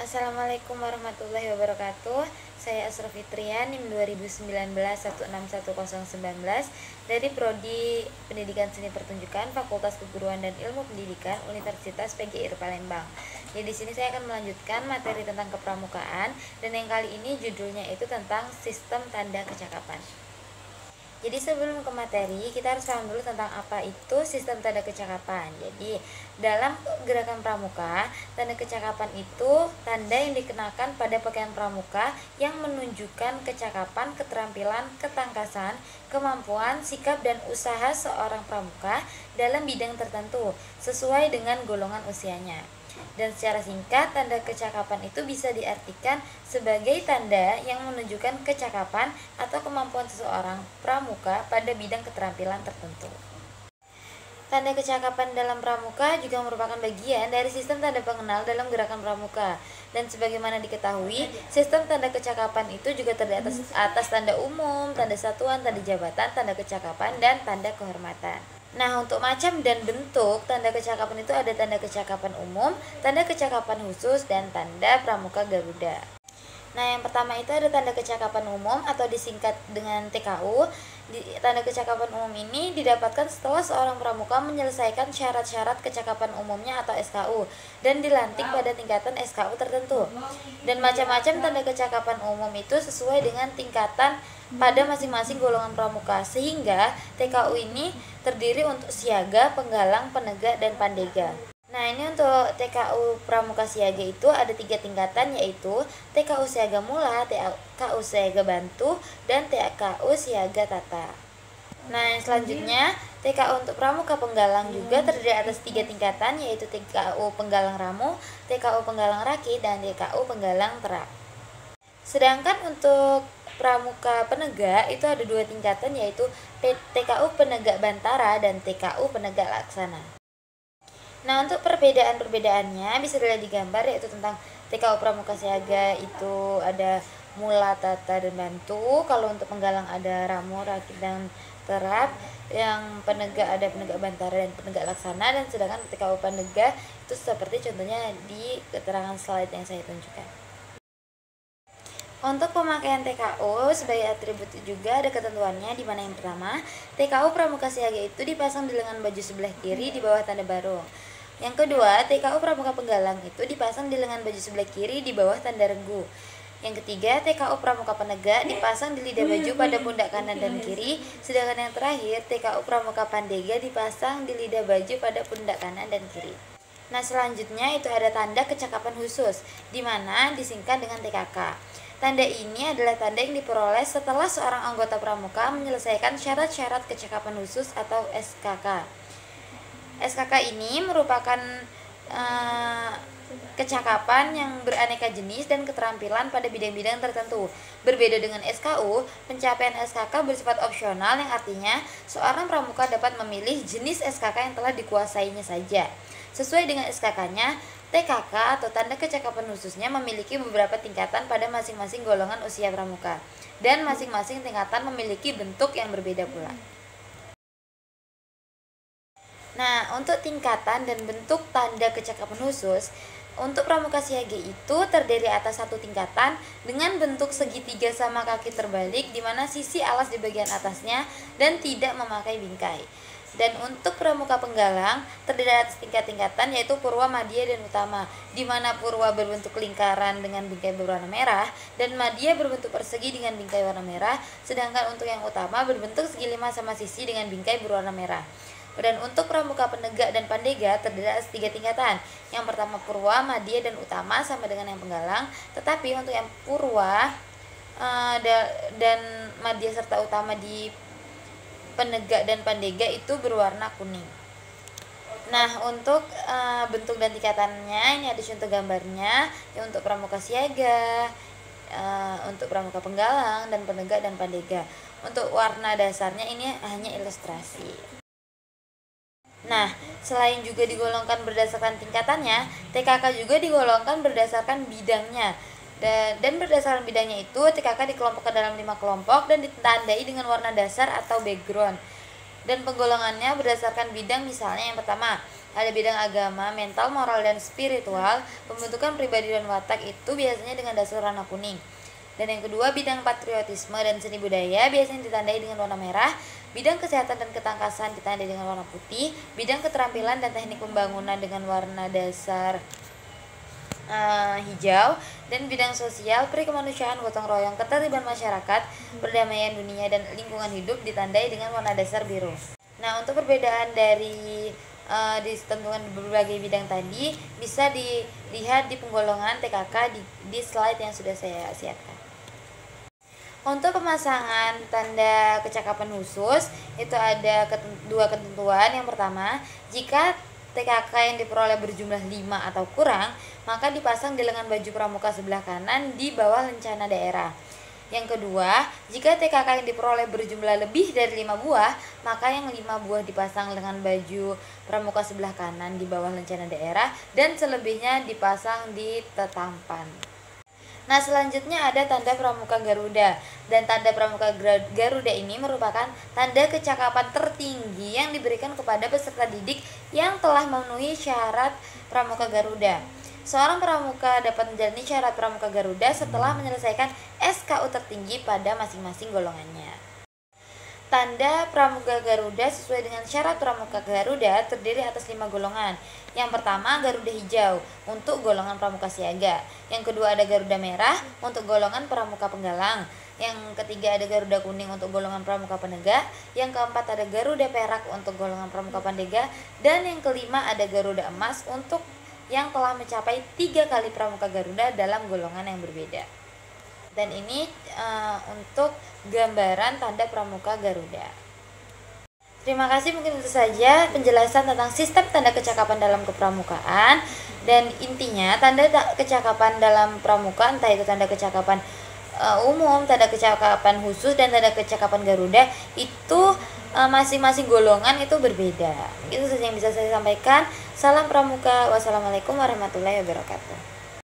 Assalamualaikum warahmatullahi wabarakatuh. Saya Asra Fitria, NIM 2019 dari Prodi Pendidikan Seni Pertunjukan Fakultas Keguruan dan Ilmu Pendidikan Universitas PGRI Palembang. Jadi di sini saya akan melanjutkan materi tentang kepramukaan, dan yang kali ini judulnya itu tentang sistem tanda kecakapan. Jadi sebelum ke materi, kita harus paham dulu tentang apa itu sistem tanda kecakapan. Jadi dalam gerakan pramuka, tanda kecakapan itu tanda yang dikenakan pada pakaian pramuka yang menunjukkan kecakapan, keterampilan, ketangkasan, kemampuan, sikap, dan usaha seorang pramuka dalam bidang tertentu sesuai dengan golongan usianya. Dan secara singkat, tanda kecakapan itu bisa diartikan sebagai tanda yang menunjukkan kecakapan atau kemampuan seseorang pramuka pada bidang keterampilan tertentu. Tanda kecakapan dalam pramuka juga merupakan bagian dari sistem tanda pengenal dalam gerakan pramuka. Dan sebagaimana diketahui, sistem tanda kecakapan itu juga terdiri atas tanda umum, tanda satuan, tanda jabatan, tanda kecakapan, dan tanda kehormatan. Nah, untuk macam dan bentuk tanda kecakapan itu ada tanda kecakapan umum, tanda kecakapan khusus, dan tanda pramuka Garuda. Nah, yang pertama itu ada tanda kecakapan umum atau disingkat dengan TKU. Tanda kecakapan umum ini didapatkan setelah seorang pramuka menyelesaikan syarat-syarat kecakapan umumnya atau SKU dan dilantik pada tingkatan SKU tertentu. Dan macam-macam tanda kecakapan umum itu sesuai dengan tingkatan pada masing-masing golongan pramuka, sehingga TKU ini terdiri untuk siaga, penggalang, penegak, dan pandega. Nah, ini untuk TKU pramuka siaga itu ada 3 tingkatan, yaitu TKU siaga mula, TKU siaga bantu, dan TKU siaga tata. Nah, yang selanjutnya TKU untuk pramuka penggalang juga terdiri atas 3 tingkatan, yaitu TKU penggalang ramu, TKU penggalang raki, dan TKU penggalang terak. Sedangkan untuk pramuka penegak itu ada 2 tingkatan, yaitu TKU penegak bantara dan TKU penegak laksana. Nah, untuk perbedaan-perbedaannya bisa dilihat di gambar, yaitu tentang TKU pramuka siaga itu ada mula, tata, dan bantu. Kalau untuk penggalang ada ramu, rakit, dan terap. Yang penegak ada penegak bantara dan penegak laksana. Dan sedangkan TKU penegak itu seperti contohnya di keterangan slide yang saya tunjukkan. Untuk pemakaian TKU sebagai atribut juga ada ketentuannya, di mana yang pertama, TKU pramuka siaga itu dipasang di lengan baju sebelah kiri di bawah tanda barong. Yang kedua, TKU pramuka penggalang itu dipasang di lengan baju sebelah kiri di bawah tanda renggu. Yang ketiga, TKU pramuka penegak dipasang di lidah baju pada pundak kanan dan kiri. Sedangkan yang terakhir, TKU pramuka pandega dipasang di lidah baju pada pundak kanan dan kiri. Nah, selanjutnya itu ada tanda kecakapan khusus, di mana disingkat dengan TKK. Tanda ini adalah tanda yang diperoleh setelah seorang anggota pramuka menyelesaikan syarat-syarat kecakapan khusus atau SKK. SKK ini merupakan kecakapan yang beraneka jenis dan keterampilan pada bidang-bidang tertentu. Berbeda dengan SKU, pencapaian SKK bersifat opsional, yang artinya seorang pramuka dapat memilih jenis SKK yang telah dikuasainya saja. Sesuai dengan SKK-nya, TKK atau tanda kecakapan khususnya memiliki beberapa tingkatan pada masing-masing golongan usia pramuka, dan masing-masing tingkatan memiliki bentuk yang berbeda pula. Nah, untuk tingkatan dan bentuk tanda kecakapan khusus, untuk pramuka siaga itu terdiri atas 1 tingkatan dengan bentuk segitiga sama kaki terbalik, di mana sisi alas di bagian atasnya dan tidak memakai bingkai. Dan untuk pramuka penggalang terdiri atas tingkat-tingkatan, yaitu purwa, madya, dan utama, di mana purwa berbentuk lingkaran dengan bingkai berwarna merah dan madya berbentuk persegi dengan bingkai warna merah, sedangkan untuk yang utama berbentuk segi 5 sama sisi dengan bingkai berwarna merah. Dan untuk pramuka penegak dan pandega terdiri atas 3 tingkatan. Yang pertama purwa, madya, dan utama sama dengan yang penggalang, tetapi untuk yang purwa dan madya serta utama di penegak dan pandega itu berwarna kuning. Nah, untuk bentuk dan tingkatannya ini ada contoh gambarnya, ya, untuk pramuka siaga, untuk pramuka penggalang, dan penegak dan pandega. Untuk warna dasarnya ini hanya ilustrasi. Nah, selain juga digolongkan berdasarkan tingkatannya, TKK juga digolongkan berdasarkan bidangnya. Dan berdasarkan bidangnya itu, TKK dikelompokkan dalam 5 kelompok dan ditandai dengan warna dasar atau background. Dan penggolongannya berdasarkan bidang, misalnya yang pertama, Ada bidang agama, mental, moral, dan spiritual. Pembentukan pribadi dan watak itu biasanya dengan dasar warna kuning. Dan yang kedua, bidang patriotisme dan seni budaya biasanya ditandai dengan warna merah. Bidang kesehatan dan ketangkasan ditandai dengan warna putih. Bidang keterampilan dan teknik pembangunan dengan warna dasar hijau. Dan bidang sosial, peri kemanusiaan, gotong royong, ketertiban masyarakat, perdamaian dunia, dan lingkungan hidup ditandai dengan warna dasar biru. Nah, untuk perbedaan dari ditentukan di berbagai bidang tadi bisa dilihat di penggolongan TKK di slide yang sudah saya siapkan. Untuk pemasangan tanda kecakapan khusus itu ada dua ketentuan. Yang pertama, jika TKK yang diperoleh berjumlah 5 atau kurang, maka dipasang di lengan baju pramuka sebelah kanan di bawah lencana daerah. Yang kedua, jika TKK yang diperoleh berjumlah lebih dari 5 buah, maka yang 5 buah dipasang lengan baju pramuka sebelah kanan di bawah lencana daerah dan selebihnya dipasang di tetampan. Nah, selanjutnya ada tanda pramuka Garuda. Dan tanda pramuka Garuda ini merupakan tanda kecakapan tertinggi yang diberikan kepada peserta didik yang telah memenuhi syarat pramuka Garuda. Seorang pramuka dapat menjalani syarat pramuka Garuda setelah menyelesaikan SKU tertinggi pada masing-masing golongannya. Tanda pramuka Garuda sesuai dengan syarat pramuka Garuda terdiri atas 5 golongan. Yang pertama, Garuda hijau untuk golongan pramuka siaga. Yang kedua ada Garuda merah untuk golongan pramuka penggalang. Yang ketiga ada Garuda kuning untuk golongan pramuka penegak. Yang keempat ada Garuda perak untuk golongan pramuka pandega. Dan yang kelima ada Garuda emas untuk yang telah mencapai 3 kali pramuka Garuda dalam golongan yang berbeda. Dan ini untuk gambaran tanda pramuka Garuda. Terima kasih, mungkin itu saja penjelasan tentang sistem tanda kecakapan dalam kepramukaan. Dan intinya tanda kecakapan dalam pramuka, entah itu tanda kecakapan umum, tanda kecakapan khusus, dan tanda kecakapan Garuda itu masing-masing golongan itu berbeda. Itu saja yang bisa saya sampaikan. Salam pramuka. Wassalamualaikum warahmatullahi wabarakatuh.